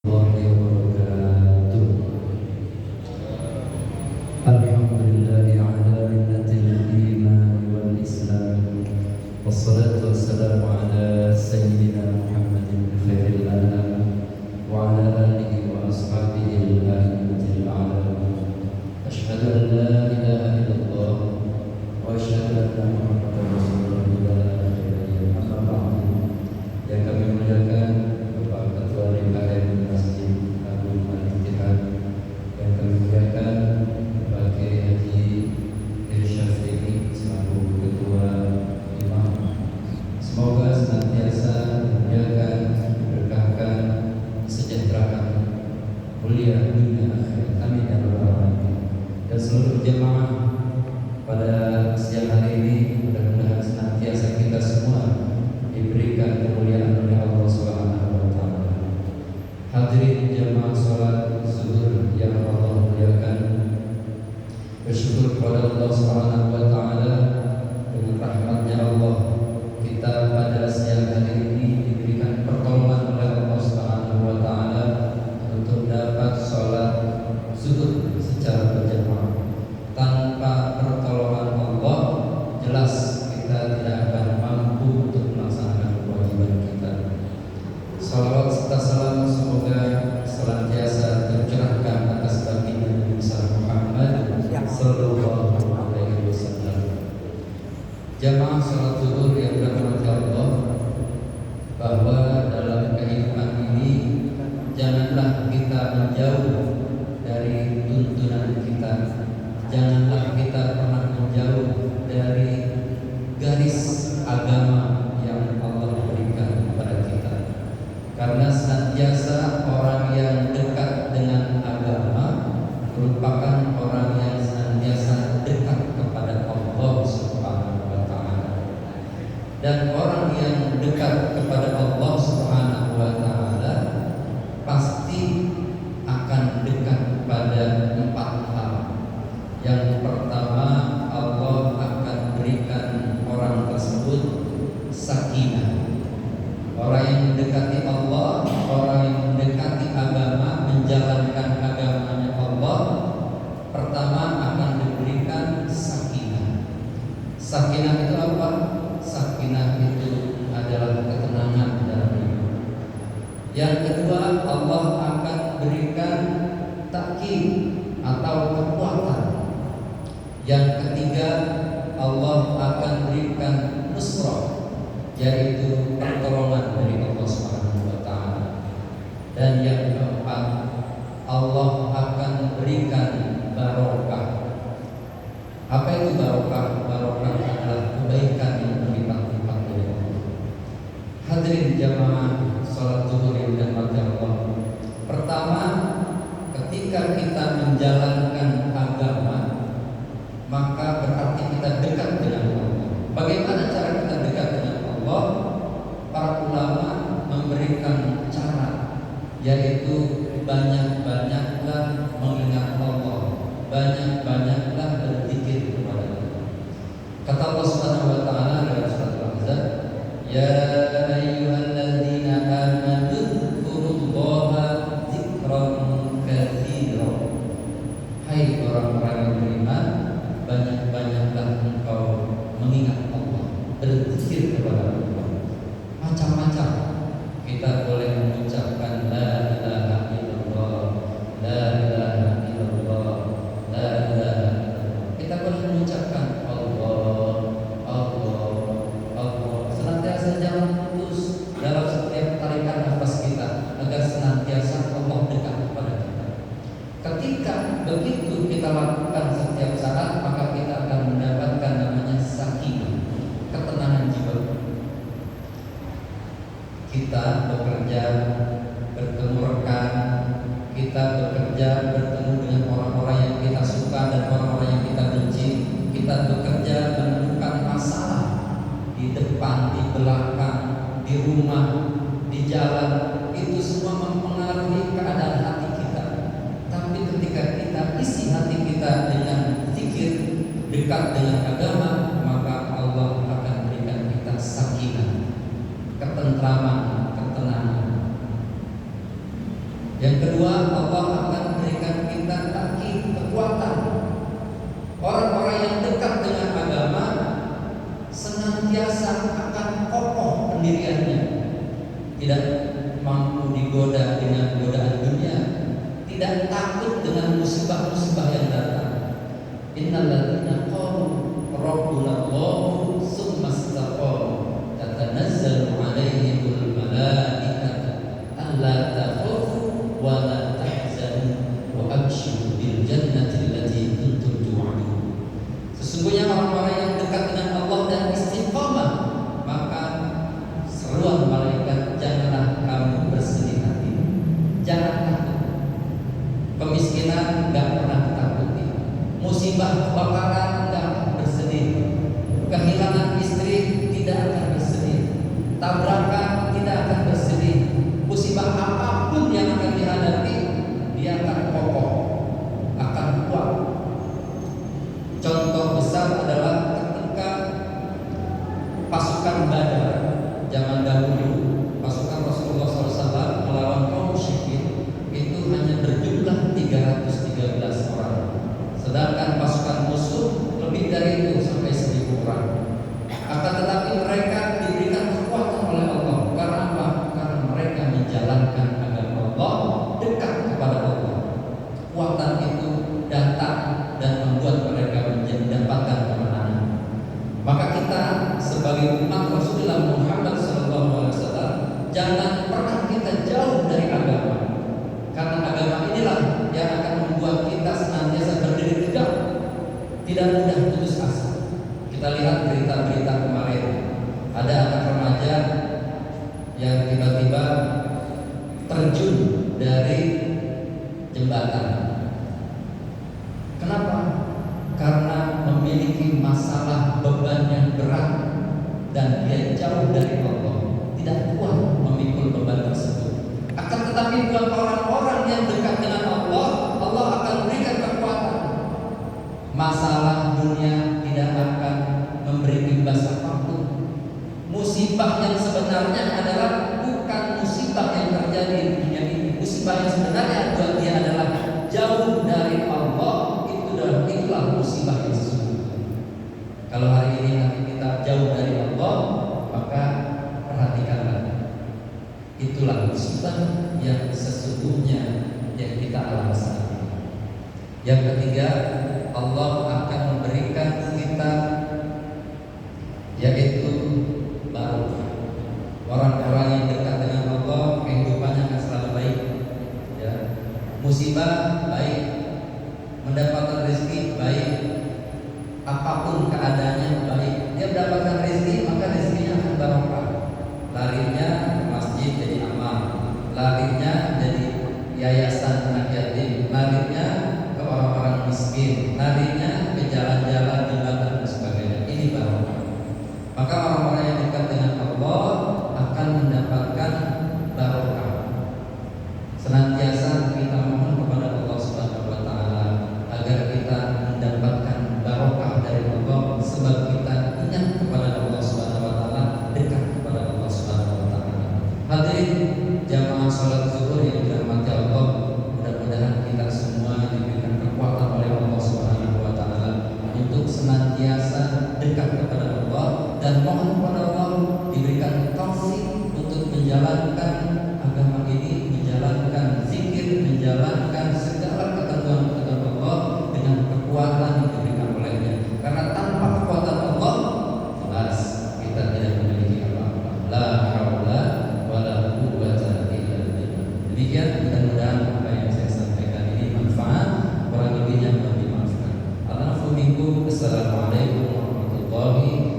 warahmatullahi wabarakatuh. Alhamdulillahi ala minnatil iman wal islam. Wassalatu wassalamu ala sayyidina Muhammadin khairil anam wa ala alihi wa ashabihi al-a'immatil a'lam. Asyhadu an la ilaha illallah wa asyhadu anna Muhammadar Rasulullah. Amma ba'du. Yang kami muliakan Bapak Ketua DKM Masjid Agung Al-Ittihad, yang kami muliakan Bapak Kiai Haji Syafi'i selaku Ketua Imam. Semoga senantiasa dimuliakan, diberkahkan, disejahterakan, mulia dunia akhirat. Amin ya rabbal alamin. Dan seluruh jemaah pada siang hari ini, mudah-mudahan senantiasa kita semua diberikan kemuliaan oleh Allah Subhanahu wa taala. Hadirin jamaah salat zuhur yang Allah muliakan, bersyukur kepada Allah Subhanahu wa taala dengan rahmatnya Allah kita pada siang hari ini diberikan pertolongan oleh Allah Subhanahu wa taala untuk dapat salat zuhur secara berjamaah. Tanpa pertolongan Allah, jelas kita tidak akan mampu untuk melaksanakan kewajiban kita. Salawat serta salam semoga senantiasa tercurahkan atas baginda Nabi Muhammad sallallahu alaihi wasallam. Jamaah salat zuhur yang dirahmati Allah, bahwa dalam kehidupan ini janganlah kita menjauh dari tuntunan kita. Janganlah kita pernah menjauh dari garis agama yang Allah berikan kepada kita. Karena senantiasa orang yang dekat dengan agama merupakan orang yang senantiasa dekat kepada Allah Subhanahu wa taala. Dan orang yang dekat kepada Allah Subhanahu wa taala pasti akan dekat pada 4 hal. Yang pertama, Allah akan berikan orang tersebut sakinah. Orang yang mendekati Allah, orang yang mendekati agama, menjalankan agamanya Allah, pertama akan diberikan sakinah. Sakinah itu apa? Sakinah itu adalah ketenangan dalam hidup. Yang kedua, Allah akan berikan takin atau kekuatan. Yang ketiga, Allah akan berikan nusrah, yaitu pertolongan dari Allah Subhanahu wa taala. Dan yang keempat, Allah akan berikan barokah. Apa itu barokah? Barokah adalah kebaikan yang berlipat-lipat dari Allah. Hadirin jamaah salat zuhur yang dirahmati Allah. Pertama, ketika kita menjalankan agama, maka berarti kita dekat dengan Allah. Bagaimana cara kita dekat dengan Allah? Para ulama memberikan cara, yaitu banyak-banyaklah mengingat Allah, banyak-banyaklah berzikir kepada Allah. Kata Allah Subhanahu wa taala dalam surat Al-Ahzab, ya ayyuhalladzina amanu dzkurullaha dzikran katsiran. Hai orang-orang yang beriman, banyak-banyaklah engkau mengingat Allah, berzikir kepada Allah. Macam-macam kita boleh mengucapkan la ilaha illallah, la ilaha illallah, la ilaha illallah. Kita boleh mengucapkan Allah, Allah, Allah. Senantiasa jangan putus dalam setiap tarikan nafas kita, agar senantiasa Allah dekat kepada kita. Ketika begitu kita lakukan setiap saat, maka kita akan mendapatkan namanya sakinah, ketenangan jiwa. Kita bekerja, bertemu rekan, kita bekerja, bertemu dengan orang-orang yang kita suka dan orang-orang yang kita benci. Kita bekerja menemukan masalah di depan, di belakang, di rumah, di jalan. Itu semua mempengaruhi keadaan hati kita. Tapi ketika kita isi hati kita dengan zikir, dekat dengan agama, maka Allah akan berikan kita sakinah, ketentraman, ketenangan. Yang kedua, Allah akan berikan kita takkid, kekuatan. Orang-orang yang dekat dengan agama senantiasa akan kokoh pendiriannya, tidak mampu digoda dengan godaan dunia, tidak takut dengan musibah-musibah yang datang. Innal ladzina qalu rabbuna Allahu tsumma istaqamu tatanazzalu 'alaihimul malaikatu alla takhafu wa la tahzanu wa abshiru bil jannati allati kuntum tu'adun. Sesungguhnya orang-orang yang dekat dengan Allah dan istiqamah, maka seruan malaikat, janganlah kamu bersedih hati, jangan takut. Kemiskinan enggak pernah ditakuti, musibah kebakaran enggak akan bersedih, kehilangan istri tidak akan bersedih, tabrakan tidak akan bersedih. Musibah apapun yang akan dihadapi, dia akan kokoh, akan kuat. Contoh besar adalah ketika pasukan Badar zaman dahulu, pasukan Rasulullah SAW melawan kaum musyrikin itu hanya berjumlah 313 orang, sedangkan pasukan musuh lebih dari itu, sampai 1000 orang. Akan tetapi mereka diberikan kekuatan oleh Allah. Karena apa? Karena mereka menjalankan agama Allah, dekat kepada Allah. Kekuatan itu datang dan membuat mereka mendapatkan kemenangan. Maka kita sebagai umat Rasulullah Muhammad SAW jangan pernah kita jauh dari agama, karena agama inilah yang akan membuat kita senantiasa berdiri tegak, tidak mudah putus asa. Kita lihat berita-berita kemarin, ada anak remaja yang tiba-tiba terjun dari jembatan. Kenapa? Karena memiliki masalah beban yang berat dan dia jauh dari Allah, tidak kuat memikul beban tersebut. Akan tetapi buat orang-orang yang dekat dengan Allah, Allah akan berikan kekuatan. Masalah dunia tidak akan memberi imbas apapun. Musibah yang sebenarnya adalah bukan musibah yang terjadi di dunia ini. Musibah yang sebenarnya buat dia adalah jauh dari Allah. Itulah musibah yang sesungguhnya. Kalau hari ini hati kita jauh dari Allah, maka perhatikanlah, itulah musibah yang sesungguhnya yang kita alami saat ini. Yang ketiga, Allah akan memberikan kita yaitu barokah. Orang-orang yang dekat dengan Allah, kehidupannya akan selalu baik, ya. Musibah baik, mendapatkan rezeki baik, apapun keadaannya baik. Dia mendapatkan rezeki, maka rezekinya akan barokah. Larinya ke masjid jadi amal, larinya jadi yayasan anak yatim, larinya ke orang-orang miskin, larinya ke jalan-jalan jembatan dan sebagainya. Ini barokah. Maka orang-orang yang dekat dengan Allah akan mendapatkan barokah. Senantiasa kita mohon kepada Allah Subhanahu wa taala agar kita mendapatkan barokah dari Allah, sebab kita ingat kepada Allah Subhanahu wa taala, dekat kepada Allah Subhanahu wa taala. Hadirin jamaah salat zuhur yang dirahmati Allah, mudah-mudahan kita semua diberikan kekuatan oleh Allah Subhanahu wa taala untuk senantiasa dekat kepada Allah, dan mohon kepada Allah diberikan taufik untuk menjalankan agama ini, menjalankan zikir, menjalankan segala ketentuan-ketentuan Allah dengan kekuatan yang diberikan olehnya. Karena tanpa kekuatan Allah, jelas kita tidak memiliki apa-apa. La haula wala quwwata illa billah. Demikian, mudah-mudahan apa yang saya sampaikan ini manfaat, kurang lebihnya mohon dimaafkan. Assalamualaikum warahmatullahi